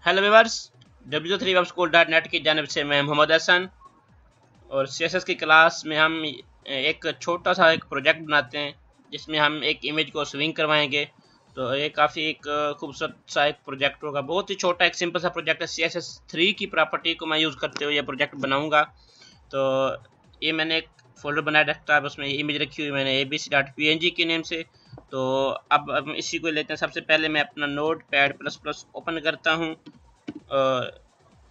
Hello viewers, w3webschool.net की जानिब से मैं मोहम्मद हसन और CSS की क्लास में हम एक छोटा सा एक प्रोजेक्ट बनाते हैं जिसमें हम एक इमेज को स्विंग करवाएंगे। तो ये काफ़ी एक खूबसूरत सा एक प्रोजेक्ट होगा। बहुत ही छोटा एक सिंपल सा प्रोजेक्ट है। CSS3 की प्रॉपर्टी को मैं यूज़ करते हुए ये प्रोजेक्ट बनाऊँगा। तो ये मैंने एक फोल्डर बनाया डेस्कटॉप, उसमें इमेज रखी हुई मैंने abc.png के नेम से। तो अब इसी को लेते हैं। सबसे पहले मैं अपना Notepad++ ओपन करता हूँ।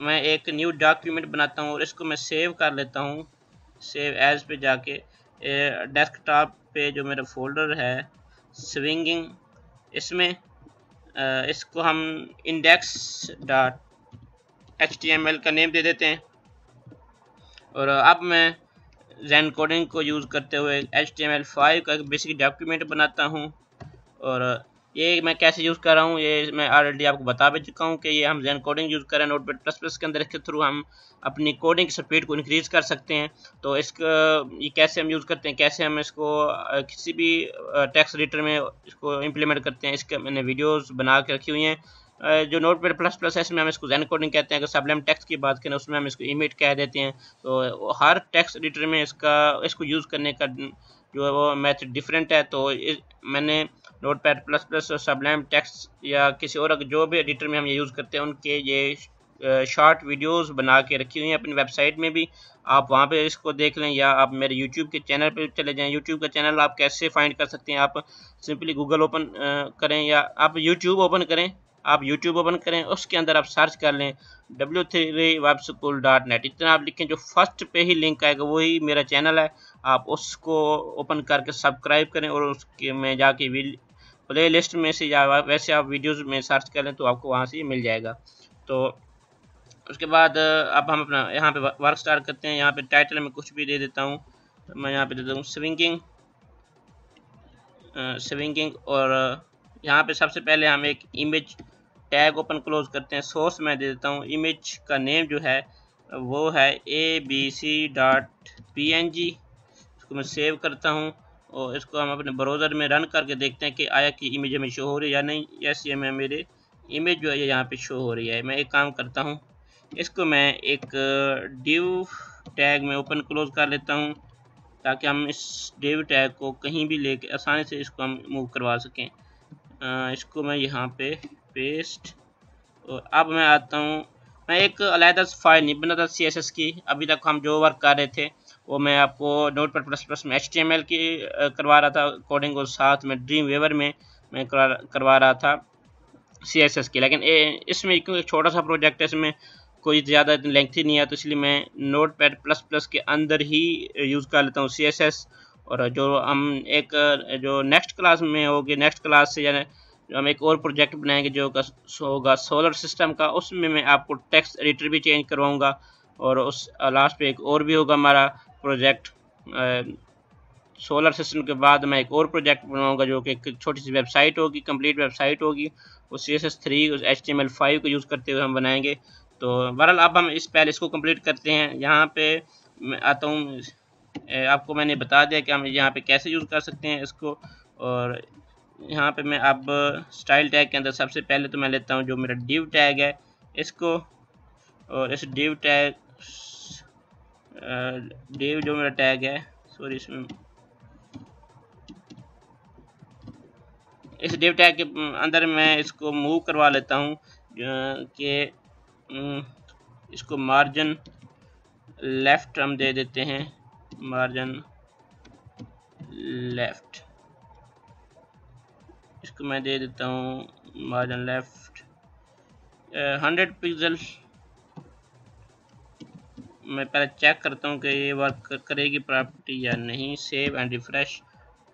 मैं एक न्यू डॉक्यूमेंट बनाता हूँ और इसको मैं सेव कर लेता हूँ। सेव एज पे जाके डेस्कटॉप पे जो मेरा फोल्डर है स्विंगिंग, इसमें इसको हम index.html का नेम दे देते हैं। और अब मैं zen कोडिंग को यूज़ करते हुए HTML5 का एक बेसिक डॉक्यूमेंट बनाता हूँ। और ये मैं कैसे यूज़ कर रहा हूँ ये मैं ऑलरेडी आपको बता भी चुका हूँ कि ये हम zen कोडिंग यूज़ कर रहे हैं Notepad++ के अंदर। इसके थ्रू हम अपनी कोडिंग की स्पीड को इंक्रीज़ कर सकते हैं। तो इसका ये कैसे हम यूज़ करते हैं, कैसे हम इसको किसी भी टेक्स्ट एडिटर में इसको इम्प्लीमेंट करते हैं, इसके मैंने वीडियोज़ बना के रखी हुई हैं। जो Notepad++ है इसमें हम इसको zen कोडिंग कहते हैं। अगर सबलाइम टेक्स्ट की बात करें उसमें हम इसको इमेज कह देते हैं। तो हर टेक्स्ट एडिटर में इसको यूज़ करने का जो है वो मेथड डिफरेंट है। तो मैंने Notepad++ और सबलाइम टेक्स्ट या किसी और जो भी एडिटर में हम ये यूज़ करते हैं उनके ये शॉर्ट वीडियोस बना के रखी हुई हैं अपनी वेबसाइट में भी। आप वहाँ पे इसको देख लें या आप मेरे यूट्यूब के चैनल पे चले जाएं। यूट्यूब का चैनल आप कैसे फाइंड कर सकते हैं, आप सिंपली गूगल ओपन करें या आप यूट्यूब ओपन करें, उसके अंदर आप सर्च कर लें w3webschool.net। इतना आप लिखें, जो फर्स्ट पे ही लिंक आएगा वही मेरा चैनल है। आप उसको ओपन करके सब्सक्राइब करें और उसके में जाके प्ले लिस्ट में से या वैसे आप वीडियोज़ में सर्च कर लें तो आपको वहाँ से मिल जाएगा। तो उसके बाद अब हम अपना यहाँ पे वर्क स्टार्ट करते हैं। यहाँ पे टाइटल में कुछ भी दे देता हूँ। मैं यहाँ पे दे देता हूँ स्विंगिंग। और यहाँ पे सबसे पहले हम एक इमेज टैग ओपन क्लोज करते हैं। सोर्स मैं दे देता हूँ, इमेज का नेम जो है वो है abc.png। इसको मैं सेव करता हूँ और इसको हम अपने ब्राउज़र में रन करके देखते हैं कि आया कि इमेज हमें शो हो रही है या नहीं। यस, ये मैं मेरे इमेज जो है यहाँ पे शो हो रही है। मैं एक काम करता हूँ, इसको मैं एक div टैग में ओपन क्लोज कर लेता हूँ ताकि हम इस div टैग को कहीं भी लेके आसानी से इसको हम मूव करवा सकें। इसको मैं यहाँ पे पेस्ट। और अब मैं आता हूँ, मैं एक अलहदा फाइल नहीं बनाता CSS की। अभी तक हम जो वर्क कर रहे थे वो मैं आपको Notepad++ में HTML की करवा रहा था कोडिंग, और साथ में ड्रीमवेवर में मैं करवा रहा था CSS की। लेकिन इसमें क्योंकि छोटा सा प्रोजेक्ट है, इसमें कोई ज़्यादा लेंथी नहीं है, तो इसलिए मैं Notepad++ के अंदर ही यूज़ कर लेता हूँ CSS। और जो हम एक जो नेक्स्ट क्लास में होगी, नेक्स्ट क्लास से यानी हम एक और प्रोजेक्ट बनाएंगे जो होगा सोलर सिस्टम का। उसमें मैं आपको टेक्स्ट एडिटर भी चेंज करवाऊँगा। और उस लास्ट पे एक और भी होगा हमारा प्रोजेक्ट। सोलर सिस्टम के बाद मैं एक और प्रोजेक्ट बनाऊंगा जो कि एक छोटी सी वेबसाइट होगी, कंप्लीट वेबसाइट होगी। वो CSS3 और HTML5 को यूज़ करते हुए हम बनाएंगे। तो बहरहाल अब हम पहले इसको कंप्लीट करते हैं। यहाँ पे मैं आता हूँ, आपको मैंने बता दिया कि हम यहाँ पे कैसे यूज़ कर सकते हैं इसको। और यहाँ पे मैं अब स्टाइल टैग के अंदर सबसे पहले तो मैं लेता हूँ जो मेरा div टैग है इसको। और इस div जो मेरा टैग है, सॉरी, इसमें इस div टैग के अंदर मैं इसको मूव करवा लेता हूँ कि इसको मार्जिन लेफ़्ट हम दे देते हैं। मार्जिन लेफ़्ट, इसको मैं दे देता हूँ मार्जिन लेफ़्ट 100 पिक्सल। मैं पहले चेक करता हूँ कि ये वर्क करेगी प्रॉपर्टी या नहीं। Save and refresh,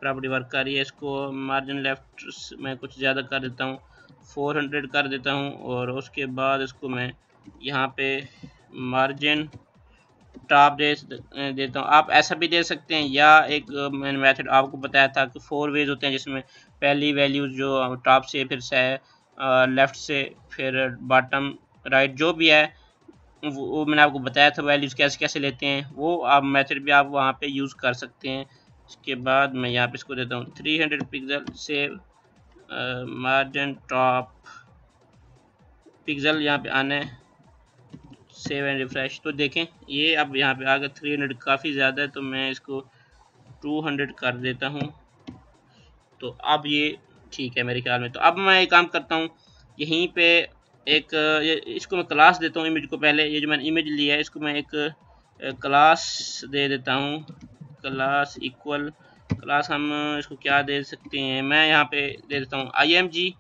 property work कर रही है। इसको मार्जिन लेफ़्ट मैं कुछ ज़्यादा कर देता हूँ, 400 कर देता हूँ। और उसके बाद इसको मैं यहाँ पे मार्जिन टॉप देता हूँ। आप ऐसा भी दे सकते हैं, या एक मैंने मेथड आपको बताया था कि 4 वेज होते हैं जिसमें पहली वैल्यूज जो टॉप से, फिर से लेफ़्ट से, फिर बॉटम राइट, जो भी है वो मैंने आपको बताया था वैल्यूज़ कैसे कैसे लेते हैं। वो आप मेथड भी आप वहाँ पे यूज़ कर सकते हैं। इसके बाद मैं यहाँ पे इसको देता हूँ 300 pixel. Save margin top pixel यहाँ पे आना है, सेव एंड रिफ्रेश। तो देखें ये अब यहाँ पे आ गया 300, काफ़ी ज़्यादा है, तो मैं इसको 200 कर देता हूँ। तो अब ये ठीक है मेरे ख्याल में। तो अब मैं एक काम करता हूँ, यहीं पे एक इसको मैं क्लास देता हूँ इमेज को। पहले ये जो मैंने इमेज लिया है इसको मैं एक क्लास दे देता हूँ, क्लास इक्वल क्लास। हम इसको क्या दे सकते हैं, मैं यहाँ पे दे देता हूँ IMG,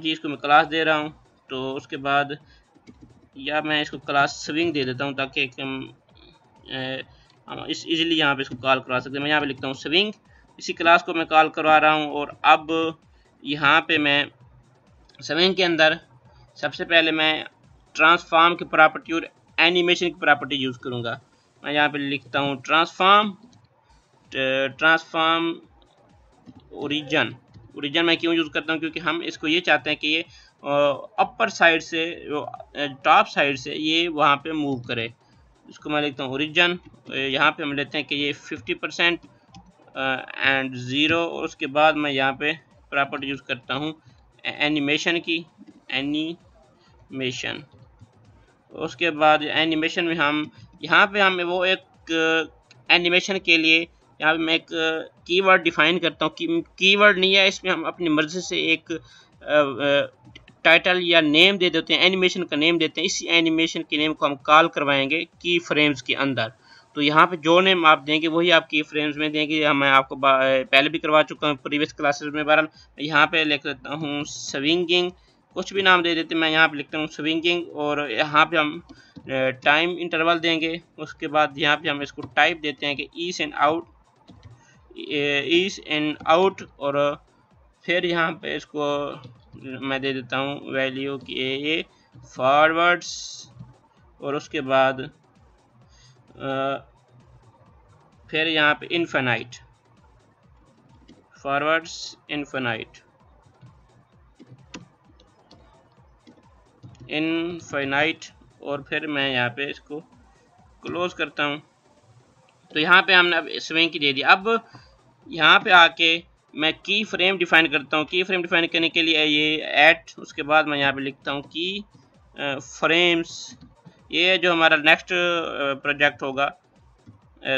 इसको मैं क्लास दे रहा हूँ। तो उसके बाद या मैं इसको क्लास स्विंग दे देता हूँ ताकि हम इस इजीली यहाँ पे इसको कॉल करा सकते हैं। मैं यहाँ पे लिखता हूँ स्विंग, इसी क्लास को मैं कॉल करवा रहा हूँ। और अब यहाँ पे मैं स्विंग के अंदर सबसे पहले मैं ट्रांसफॉर्म की प्रॉपर्टी और एनिमेशन की प्रॉपर्टी यूज़ करूँगा। मैं यहाँ पे लिखता हूँ ट्रांसफॉर्म ओरिजिन मैं क्यों यूज़ करता हूँ, क्योंकि हम इसको ये चाहते हैं कि ये अपर साइड से, टॉप साइड से ये वहाँ पे मूव करे। इसको मैं लिखता हूँ ओरिजिन। यहाँ पे हम लेते हैं कि ये 50% एंड 0। और उसके बाद मैं यहाँ पे प्रॉपर्टी यूज़ करता हूँ एनिमेशन की, एनिमेशन। उसके बाद एनिमेशन में हम यहाँ पे हम वो एक एनिमेशन के लिए यहाँ पे मैं एक कीवर्ड डिफाइन करता हूँ। कीवर्ड नहीं है, इसमें हम अपनी मर्ज़ी से एक टाइटल या नेम दे देते हैं, एनिमेशन का नेम देते हैं। इसी एनिमेशन के नेम को हम कॉल करवाएंगे की फ्रेम्स के अंदर। तो यहाँ पे जो नेम आप देंगे वही आप की फ्रेम्स में देंगे। मैं आपको पहले भी करवा चुका हूँ प्रीवियस क्लासेस में। बहरहाल यहाँ पे लिख देता हूँ स्विंगिंग, कुछ भी नाम दे देते, मैं यहाँ पे लिखता हूँ स्विंगिंग। और यहाँ पे हम टाइम इंटरवल देंगे। उसके बाद यहाँ पे हम इसको टाइप देते हैं कि ईज एंड आउट। और फिर यहाँ पे इसको मैं दे देता हूँ वैल्यू की ये फॉरवर्ड्स। और उसके बाद फिर यहाँ पे इनफिनाइट, फॉरवर्ड्स इनफिनाइट, और फिर मैं यहाँ पे इसको क्लोज करता हूँ। तो यहाँ पे हमने अब स्विंग की दे दी। अब यहाँ पे आके मैं की फ्रेम डिफाइन करता हूँ। की फ्रेम डिफाइन करने के लिए ये ऐट, उसके बाद मैं यहाँ पे लिखता हूँ की फ्रेम्स। ये जो हमारा नेक्स्ट प्रोजेक्ट होगा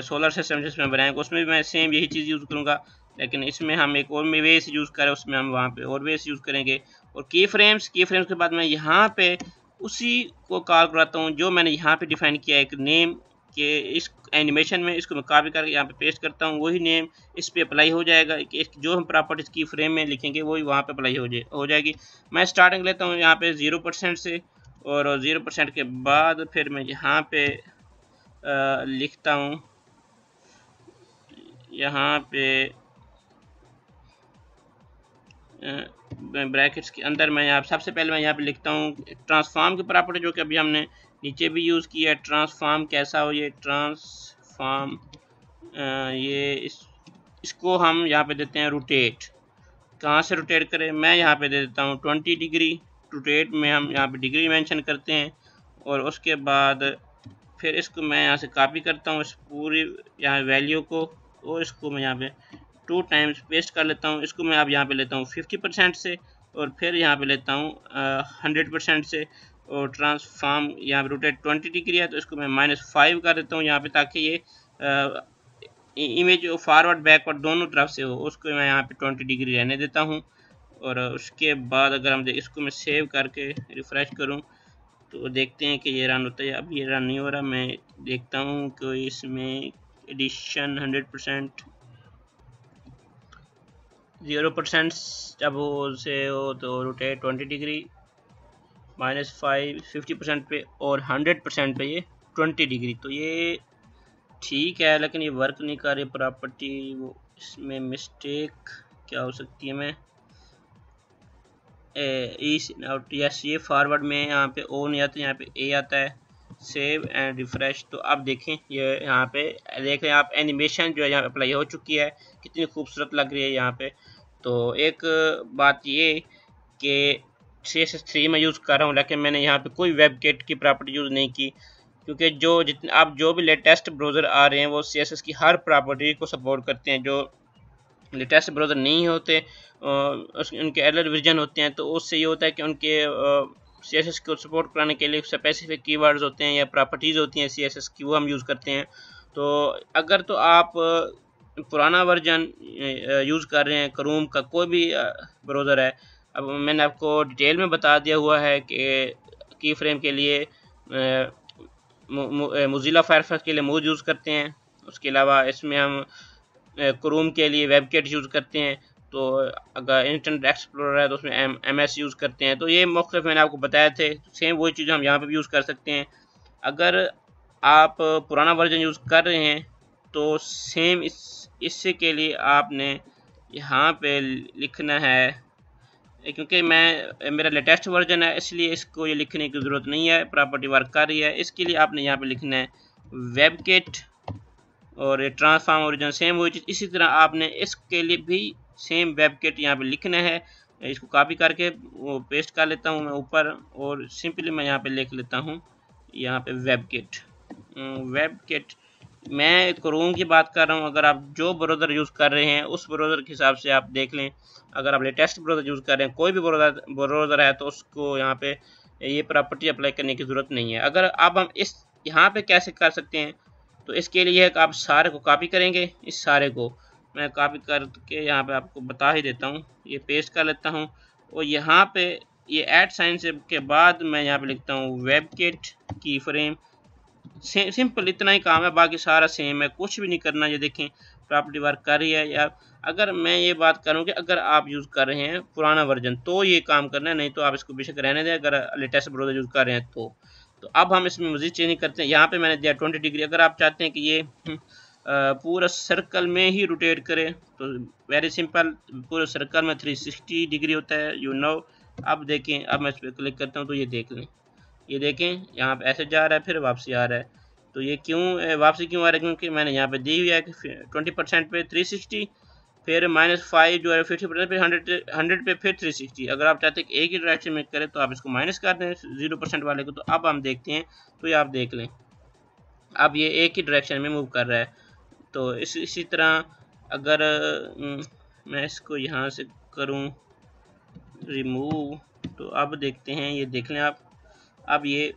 सोलर सिस्टम जिसमें बनाएंगे, उसमें भी मैं सेम यही चीज़ यूज़ करूँगा, लेकिन इसमें हम एक और वे से यूज़ करें, उसमें हम वहाँ पे और वे से यूज़ करेंगे। और की फ्रेम्स के बाद मैं यहाँ पे उसी को कॉल कराता हूँ जो मैंने यहाँ पे डिफाइन किया एक नेम के इस एनिमेशन में। इसको मैं कॉपी करके यहाँ पे पेस्ट करता हूँ, वही नेम इस पे अप्लाई हो जाएगा कि जो हम प्रॉपर्टीज की फ्रेम में लिखेंगे वही वहाँ पे अप्लाई हो जाएगी। मैं स्टार्टिंग लेता हूँ यहाँ पे 0% से, और 0% के बाद फिर मैं यहाँ पे लिखता हूँ, यहाँ पे ब्रैकेट्स के अंदर मैं यहाँ सबसे पहले मैं यहाँ पे लिखता हूँ ट्रांसफॉर्म की प्रॉपर्टी, जो कि अभी हमने नीचे भी यूज़ किया है। ट्रांसफॉर्म कैसा हो, ये ट्रांसफॉर्म ये इसको हम यहाँ पे देते हैं रोटेट। कहाँ से रोटेट करें, मैं यहाँ पे दे देता हूँ 20 डिग्री। रोटेट में हम यहाँ पे डिग्री मेंशन करते हैं। और उसके बाद फिर इसको मैं यहाँ से कॉपी करता हूँ इस पूरी यहाँ वैल्यू को, और इसको मैं यहाँ पे 2 टाइम्स पेस्ट कर लेता हूँ। इसको मैं अब यहाँ पे लेता हूँ 50% से, और फिर यहाँ पे लेता हूँ 100% से। और ट्रांसफॉर्म यहाँ पे रोटेट 20 डिग्री है, तो इसको मैं -5 कर देता हूँ यहाँ पे, ताकि ये इमेज फॉरवर्ड बैकवर्ड दोनों तरफ से हो। उसको मैं यहाँ पे 20 डिग्री रहने देता हूँ। और उसके बाद अगर हम इसको मैं सेव करके रिफ़्रेश करूँ तो देखते हैं कि ये रन होता है। अब ये रन नहीं हो रहा, मैं देखता हूँ कि इसमें एडिशन 100%, 0% जब हो से हो तो रोटेट 20 डिग्री, -5 50% पे, और 100% पे ये 20 डिग्री। तो ये ठीक है, लेकिन ये वर्क नहीं कर रही प्रॉपर्टी। वो इसमें मिस्टेक क्या हो सकती है, मैं यस ये फॉरवर्ड में यहाँ पे ओ नहीं आता, यहाँ पे ए आता है। Save and refresh. तो अब देखें ये यहाँ पे देखें आप एनिमेशन जो है यहाँ अप्लाई हो चुकी है, कितनी खूबसूरत लग रही है यहाँ पे। तो एक बात ये कि CSS3 में यूज़ कर रहा हूँ, लेकिन मैंने यहाँ पे कोई वेबकिट की प्रॉपर्टी यूज़ नहीं की, क्योंकि जो भी लेटेस्ट ब्राउज़र आ रहे हैं वो CSS की हर प्रॉपर्टी को सपोर्ट करते हैं। जो लेटेस्ट ब्राउज़र नहीं होते उनके एरर वर्जन होते हैं, तो उससे ये होता है कि उनके CSS को सपोर्ट कराने के लिए स्पेसिफिक कीवर्ड्स होते हैं या प्रॉपर्टीज़ होती हैं CSS की, वो हम यूज़ करते हैं। तो अगर तो आप पुराना वर्जन यूज़ कर रहे हैं, क्रोम का कोई भी ब्राउज़र है, अब मैंने आपको डिटेल में बता दिया हुआ है कि की फ्रेम के लिए मोज़िला फायरफॉक्स के लिए मूव यूज़ करते हैं। उसके अलावा इसमें हम क्रोम के लिए वेबकिट यूज़ करते हैं। तो अगर इंटरनेट एक्सप्लोरर है तो उसमें MS यूज़ करते हैं। तो ये मुख्तलिफ मैंने आपको बताए थे, सेम वही चीज़ हम यहाँ पे भी यूज़ कर सकते हैं। अगर आप पुराना वर्जन यूज़ कर रहे हैं तो सेम इससे के लिए आपने यहाँ पे लिखना है, क्योंकि मेरा लेटेस्ट वर्जन है इसलिए इसको ये लिखने की ज़रूरत नहीं है, प्रॉपर्टी वर्क कर रही है। इसके लिए आपने यहाँ पे लिखना है वेबकिट और ये ट्रांसफॉर्म ओरिजिन सेम वही चीज़। इसी तरह आपने इसके लिए भी सेम वेबकिट यहाँ पे लिखना है। इसको कॉपी करके वो पेस्ट कर लेता हूँ मैं ऊपर, और सिंपली मैं यहाँ पे लिख लेता हूँ यहाँ पे वेबकिट। मैं क्रोम की बात कर रहा हूँ, अगर आप जो ब्राउज़र यूज़ कर रहे हैं उस ब्राउज़र के हिसाब से आप देख लें। अगर आप लेटेस्ट ब्राउज़र यूज़ कर रहे हैं, कोई भी ब्राउज़र है, तो उसको यहाँ पे ये प्रॉपर्टी अप्लाई करने की ज़रूरत नहीं है। अगर अब हम इस यहाँ पे कैसे कर सकते हैं, तो इसके लिए है कि आप सारे को कॉपी करेंगे। इस सारे को मैं कॉपी करके यहाँ पे आपको बता ही देता हूँ, ये पेस्ट कर लेता हूँ, और यहाँ पे ये ऐड साइन से के बाद मैं यहाँ पे लिखता हूँ वेबकिट की फ्रेम। सिंपल इतना ही काम है, बाकी सारा सेम है, कुछ भी नहीं करना। ये देखें प्रॉपर्टी वर्क कर रही है। या अगर मैं ये बात करूं कि अगर आप यूज़ कर रहे हैं पुराना वर्जन तो ये काम करना है, नहीं तो आप इसको बेशक रहने दें अगर लेटेस्ट ब्राउज़र यूज़ कर रहे हैं तो अब हम इसमें मज़ीद चेंजिंग करते हैं। यहाँ पे मैंने दिया 20 डिग्री। अगर आप चाहते हैं कि ये पूरा सर्कल में ही रोटेट करे तो वेरी सिंपल, पूरे सर्कल में 360 डिग्री होता है, यू नो। अब देखें, अब मैं इस पर क्लिक करता हूँ तो ये देख लें, ये देखें यहाँ पे ऐसे जा रहा है फिर वापसी आ रहा है। तो ये क्यों वापसी क्यों आ रहा है, क्योंकि मैंने यहाँ पे दी हुई है कि 20% पे 360, फिर -5 जो है 50% पे 100 पे फिर 360। अगर आप चाहते हैं कि एक ही डायरेक्शन में करें तो आप इसको माइनस कर दें 0% वाले को। तो अब हम देखते हैं, तो ये आप देख लें, अब ये एक ही डायरेक्शन में मूव कर रहा है। तो इसी तरह अगर मैं इसको यहाँ से करूँ रिमूव, तो अब देखते हैं, ये देख लें आप, अब ये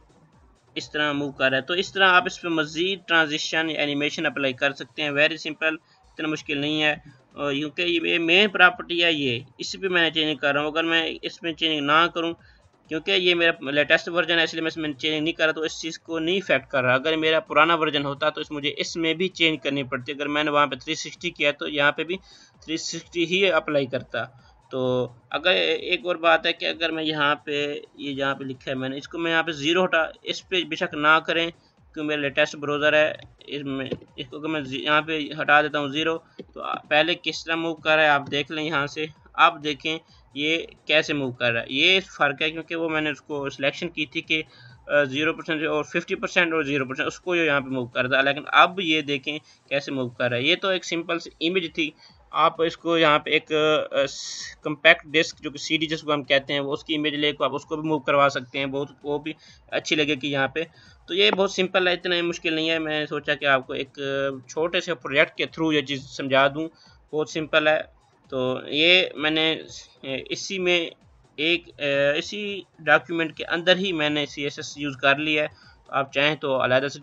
इस तरह मूव कर रहा है। तो इस तरह आप इस पर मज़ीद ट्रांजिशन या एनिमेशन अप्लाई कर सकते हैं। वेरी सिंपल, इतना मुश्किल नहीं है। और क्योंकि ये मेन प्रॉपर्टी है, ये इस पर मैं चेंज कर रहा हूँ। अगर मैं इसमें चेंज ना करूँ, क्योंकि ये मेरा लेटेस्ट वर्जन है इसलिए मैं इसमें चेंज नहीं कर रहा, तो इस चीज़ को नहीं इफेक्ट कर रहा। अगर मेरा पुराना वर्जन होता तो मुझे इसमें भी चेंज करनी पड़ती। अगर मैंने वहाँ पे 360 किया तो यहाँ पे भी 360 ही अप्लाई करता। तो अगर एक और बात है कि अगर मैं यहाँ पे ये जहाँ पे लिखा है मैंने, इसको मैं यहाँ पे 0 हटा, इस पे बेशक ना करें क्योंकि मेरा लेटेस्ट ब्राउज़र है, इसमें इसको अगर मैं यहाँ पे हटा देता हूँ 0, तो पहले किस तरह मूव कर रहा है आप देख लें यहाँ से। आप देखें ये कैसे मूव कर रहा है, ये फ़र्क है क्योंकि वो मैंने उसको सिलेक्शन की थी कि 0% और 50% और 0%, उसको यहाँ पे मूव कर रहा था। लेकिन अब ये देखें कैसे मूव कर रहा है। ये तो एक सिंपल सी इमेज थी, आप इसको यहाँ पे एक कम्पैक्ट डिस्क जो कि CD जिसको हम कहते हैं, वो उसकी इमेज लेकर आप उसको भी मूव करवा सकते हैं, बहुत वो भी अच्छी लगेगी यहाँ पे। तो ये बहुत सिंपल है, इतना मुश्किल नहीं है। मैं सोचा कि आपको एक छोटे से प्रोजेक्ट के थ्रू ये चीज़ समझा दूँ, बहुत सिंपल है। तो ये मैंने इसी में इसी डॉक्यूमेंट के अंदर ही मैंने CSS यूज़ कर लिया है। आप चाहें तो अलग से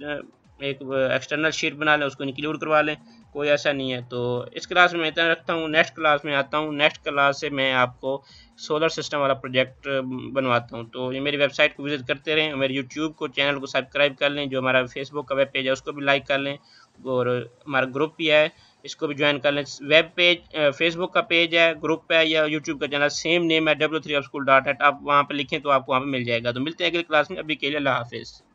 एक एक्सटर्नल शीट बना लें, उसको इंक्लूड करवा लें, कोई ऐसा नहीं है। तो इस क्लास में इतना रखता हूँ, नेक्स्ट क्लास में आता हूँ। नेक्स्ट क्लास से मैं आपको सोलर सिस्टम वाला प्रोजेक्ट बनवाता हूँ। तो ये मेरी वेबसाइट को विजिट करते रहें, मेरे यूट्यूब को चैनल को सब्सक्राइब कर लें, जो हमारा फेसबुक का वेब पेज है उसको भी लाइक कर लें, और हमारा ग्रुप भी है इसको भी ज्वाइन कर लें। वेब पेज फेसबुक का पेज है, ग्रुप है, या यूट्यूब का चैनल सेम नेम है w3upschool.net। आप वहाँ पर लिखें तो आपको वहाँ पर मिल जाएगा। तो मिलते हैं अगली क्लास में, अभी के लिए अल्लाह हाफिज़।